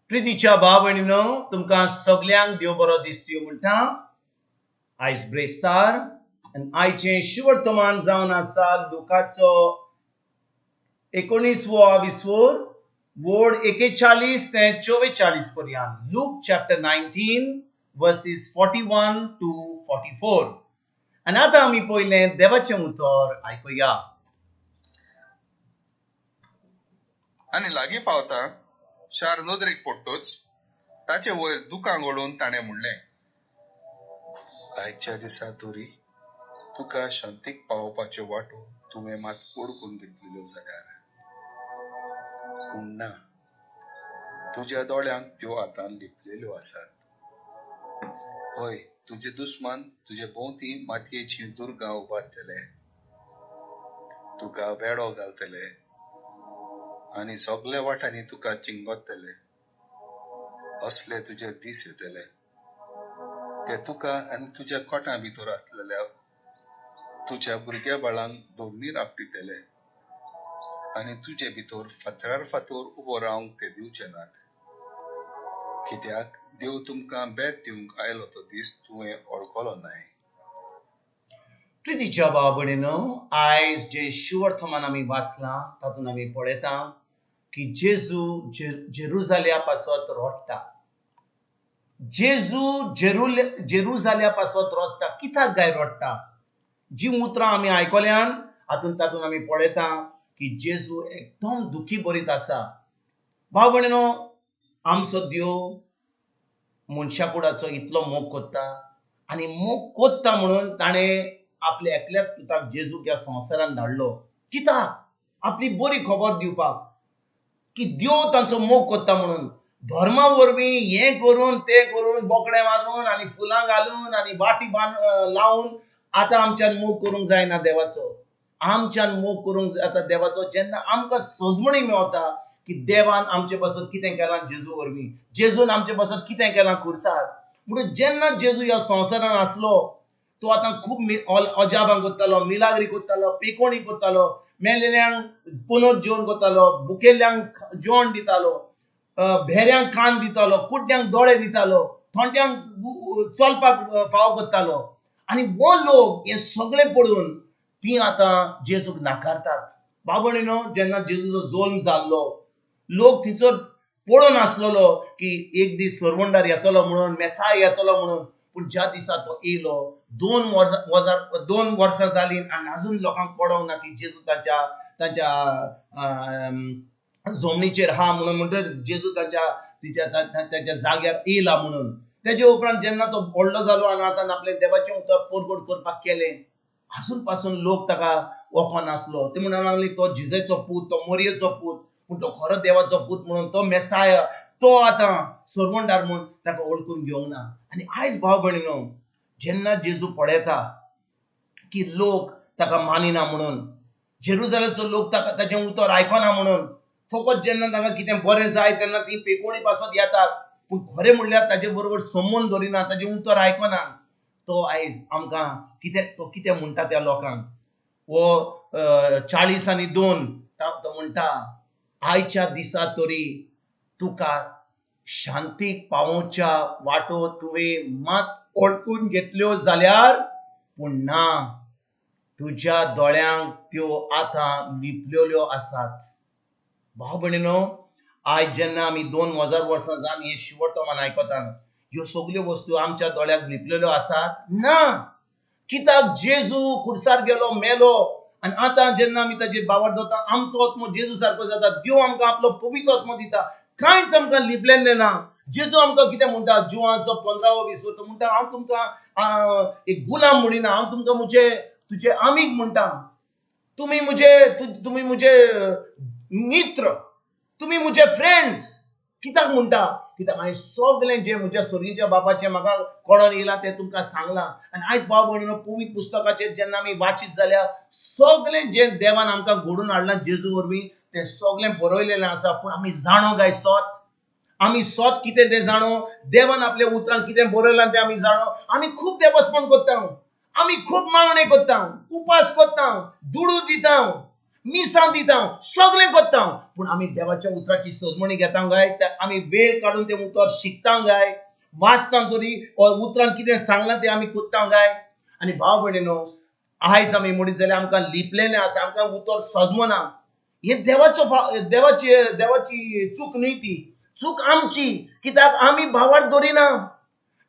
प्रितीच्या भाव भयणीनो, तुमकां सगल्यांक देव बरो दीस दिवं म्हणटा. आयज ब्रेस्तार आनी आयचें शिवर्तमान जावन आसा लुकाचो 19 वोड 41 ते 44 पर्यंत. Look chapter 19 versus 41 to 44. आनी आतां आमी पयलें देवाचें उतर आयकुया. आनी लागीं पावता शार नदरेक पडटोच ताचे वयर दुकां घडोवन ताणें म्हणलें, आयच्या दिसा तरी तुका शांतीक पावोवपाच्यो वाटो तुवें मात ओडकून घेतलेल्यो जाल्यार, पूण ना, तुज्या दोळ्यांक त्यो आतां लिपलेल्यो आसात. हय, तुजे दुस्मान तुजे भोंवती मातयेची दुर्गा उबारतले, तुका वेडो घालतले आनी सगल्या वाटांनी तुका चिंगोतले. असले तुजे दीस येतले. ते तुका आनी तुज्या कोटां भितर आसलेल्या तुज्या भुरग्या बाळांक दोडणीर आपटितले आनी तुजे भितर फातरार फातर उबो रावंक ते दिवचे नात. कित्याक देव तुमकां बेट दिवंक आयलो तो दीस तुवें वळखलो नाय. प्रितीच्या भाव भयणीनो, आयज जे शिवर्तमान आमी वाचलां तातूंत आमी पळयता की जेजू जेरुजाल्या पासत रोडटा. जेजू जेरुजाल्या पासत रोडटा. कित्याक काय रोडटा? जी उतरां आमी आयकल्यान तातूंत आमी पळयता की जेजू एकदम दुखी बरीत आसा. भाव भयणीनो, आमचो देव मनशा कुडाचो इतलो मोग कोत्ता आनी मोग कोत्ता म्हणून ताणें आपल्या एकल्याच पुताक जेजूक ह्या संवसारांत धाडलो. कित्याक? आपली बरी खबर दिवपाक की देव तांचो मोग कोत्ता म्हणून. धर्मा वरवीं हें करून तें करून बोकडे मारून आनी फुलां घालून आनी वाती लावन आतां आमच्यान मोग करूंक जायना देवाचो. आमच्यान मोग करूंक जाता देवाचो जेन्ना आमकां सजमणी मेवता की देवान आमचे पासत कितें केलां जेजू वरवीं, जेजून आमचे पासत कितें केलां खुर्सार. म्हणून जेन्ना जेजू ह्या संवसारांत आसलो तो आतां खूब अजापां कोत्तालो, मिलाग्री कोत्तालो, पेकोणी कोत्तालो, मेलेल्यांक पुनर्जीवन कोत्तालो, भुकेल्ल्यांक जेवण दितालो, भेऱ्यांक कान दितालो, कुड्ड्यांक दोळे दितालो, थोंट्यांक चलपाक फाव कोत्तालो. आनी वो लोक हे सगळें पळोवन ती आतां जेजूक नाकारतात. भाव भयणीनो, जेन्ना जेजूचो जल्म जाल्लो लोक थंयसर पळोवन आसलेलो की एक दीस सरवंडार येतलो म्हणून, मेसाय येतलो म्हणून. पूण ज्या दिसा तो येयलो 2 वर्सां जालीं आनी अजून लोकांक कळोंक ना की जेजू तांच्या जमनीचेर हा म्हणून. म्हणटच जेजू ताच्या जाग्यार येयला म्हणून. तेजे उपरांत जेन्ना तो व्हडलो जालो आनी आतां आपलें देवाचें उतर परगट करपाक केलें, अजून पासून लोक ताका वळखनासलो. ते म्हणून लागले तो जिजेचो पूत, तो मोरयेचो पूत, पूण तो खरो देवाचो पूत म्हणून, तो मेसाय, तो आतां सरवंडार म्हणून ताका ओळखून घेवंक ना. आनी आयज भाव भयणीनो, जेन्ना जेजू पळयता की लोक ताका मानिना म्हणून, जेरुजालेमचो लोक ताचें उतर आयकना म्हणून, फकत जेन्ना ताका कितें बरें जाय तेन्ना ती पेकोणी पासत येतात, पूण खरें म्हणल्यार ताचे बरोबर संबंद दवरिना, ताचें उतर आयकना. तो आयज आमकां कितें म्हणटा त्या लोकांक. वो 40:2 तो म्हणटा, आयच्या दिसा तरी तुका शांतीक पावोवच्या वाटो तुवें मात ओळखून घेतल्यो जाल्यार, पूण ना, तुज्या दोळ्यांक त्यो आतां लिपलेल्यो आसात. भाव भयणीनो, आयज जेन्ना आमी 2000 वर्सां जावन हे शिवर्तमान आयकतात, ह्यो सगल्यो वस्तू आमच्या दोळ्याक लिपलेल्यो आसात? ना. कित्याक जेजू खुर्सार गेलो, मेलो आनी आतां जेन्ना आमी ताचेर बावर दवरता आमचो आत्मो जेजू सारको जाता. देव आमकां आपलो पवित्र आत्मो दिता. कांयच आमकां लिपलेलें ना. जेजू आमकां कितें म्हणटा, जुवांचो 15 तो म्हणटा, हांव तुमकां एक गुलाम म्हणिना, हांव तुमकां तुजे आमीक म्हणटा. तुम्ही मुझे मित्र, तुम्ही मुझे फ्रेंड्स. कित्याक म्हणटा? कित्याक हांवें सगळें जें म्हज्या सोयरीच्या बापाचें म्हाका कळोन येयलां तें तुमकां सांगलां. आनी आयज भाव भयणीनो, पवित्र पुस्तकाचेर जेन्ना आमी वाचीत जाल्यार सगळें जें देवान आमकां घडोवन हाडलां जेजू वरवीं तें सगळें बरयलेलें आसा. पूण आमी जाणो काय सोत? आमी सोत कितें तें जाणो? देवान आपल्या उतरांत कितें बरयलां तें आमी जाणो? आमी खूब देवस्पण करता, आमी खूब मागणे करता, उपास करता, दुडू दिता, मिसां दिता सगळें करता पूण आमी देवाच्या उतराची सजमणी घेता काय आमी वेळ काडून ते उतर शिकता काय वाचता तरी उतरान कितें सांगलां तें आमी कोत्ता काय आनी भाव भयणीनो आयज आमी म्हणीत जाल्यार आमकां लिपलेलें आसा आमकां उतर सजमना हे देवाची चूक न्ही ती चूक आमची कित्याक आमी भावार्थ धरिना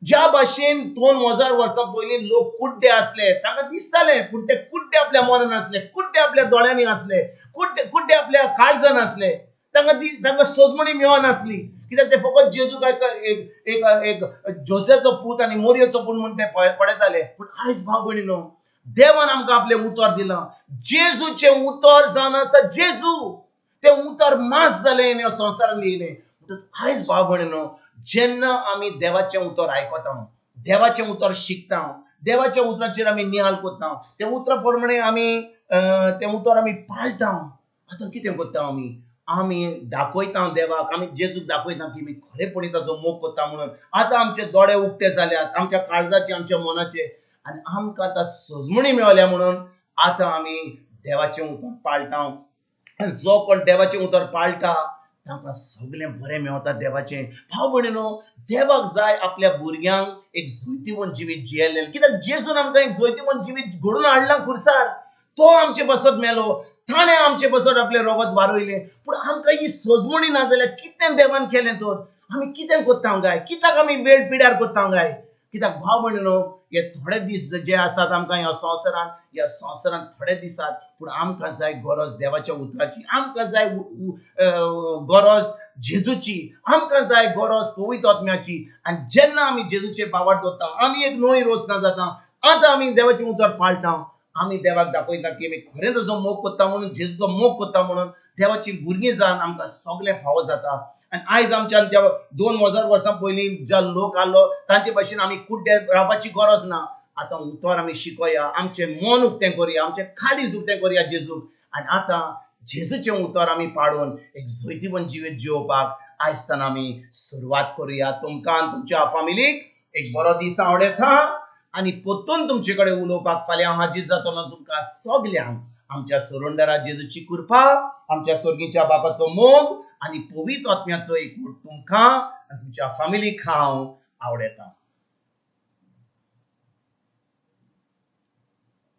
ज्या भाशेन 2000 वर्सां पयलीं लोक कुड्डे असले तांकां दिसताले पूण ते कुड्डे आपल्या मनान असले कुड्डे आपल्या दोळ्यांनी असले कुड्डे आपल्या काळजान असले तांकां सजमणी मेळनासली कित्याक ते फकत जेजूक एक जोसेफचो पूत आनी मोरयेचो पूत म्हूण ते पळयताले पूण आयज भाव भयणीनो देवान आमकां आपलें उतर दिलां जेजूचें उतर जावन आसा जेजू तें उतर मास जालें ह्या संवसारान येयलें आयज भाव भयणीनो जेन्ना आमी देवाचें उतर आयकता देवाचें उतर शिकता देवाच्या उतराचेर आमी नियाल कोत्ता ते उतरा प्रमाणे आमी तें उतर आमी पाळटा आतां कितें कोत्ता आमी दाखयता देवाक आमी जेजूक दाखयता की आमी खरेपणी ताचो मोग कोत्ता म्हणून आतां आमचे दोळे उक्ते जाल्यात आमच्या काळजाचे आमच्या मनाचे आनी आमकां आतां सजमणी मेळल्या म्हणून आतां आमी देवाचें उतर पाळटा आनी जो कोण देवाचें उतर पाळटा तांकां सगळें बरें मेळटा देवाचें भाव भयणीनो देवाक जाय आपल्या भुरग्यांक एक जैतिवंत जिवीत जियेलें कित्याक जेजून आमकां एक जैतिवंत जिवीत घडोवन हाडलां खुर्सार तो आमचे बसत मेलो ताणें आमचे बसत आपलें रगत वारयलें पूण आमकां ही सजमणी ना जाल्यार कितें देवान केलें तर आमी कितें कोत्ता काय कित्याक आमी वेळ पिड्यार कोत्ता काय कित्याक भाव भयणीनो हे थोडे दीस जे आसात आमकां ह्या संवसारान थोडे दिसात पूण आमकां जाय गरज देवाच्या उतराची आमकां जाय गरज जेजूची आमकां जाय गरज पवित्र आत्म्याची आनी जेन्ना आमी जेजूचे भावार्थ धरता आमी एक नवी रचना जाता आतां आमी देवाचें उतर पाळटा आमी देवाक दाखयता की आमी खरें ताचो मोग कोत्ता म्हणून जेजूचो मोग कोत्ता म्हणून देवाची भुरगीं जावन आमकां सगळें फावो जाता आनी आयज आमच्यान 2000 वर्सां पयलीं जो लोक आसलो तांचे भाशेन आमी कुड्डे रावपाची गरज ना आतां उतर आमी शिकोया आमचें मन उक्तें करुया आमचें काळीज उक्तें करुया जेजूक आनी आतां जेजूचें उतर आमी पाडून एक जैतिवंत जिवीत जिवपाक आयजतान आमी सुरवात करुया तुमकां आनी तुमच्या फॅमिलीक एक बरो दीस हांव उडयता आनी परतून तुमचे कडेन उलोवपाक फाल्यां हांव हाजीर जातलो तुमकां सगल्यांक आमच्या सरोंडरा जेजूची कृपा आमच्या स्वर्गीच्या बापाचो मोग आनी पवित्र आत्म्याचो एक तुमकां आनी तुमच्या फॅमिलीक हांव आवडयता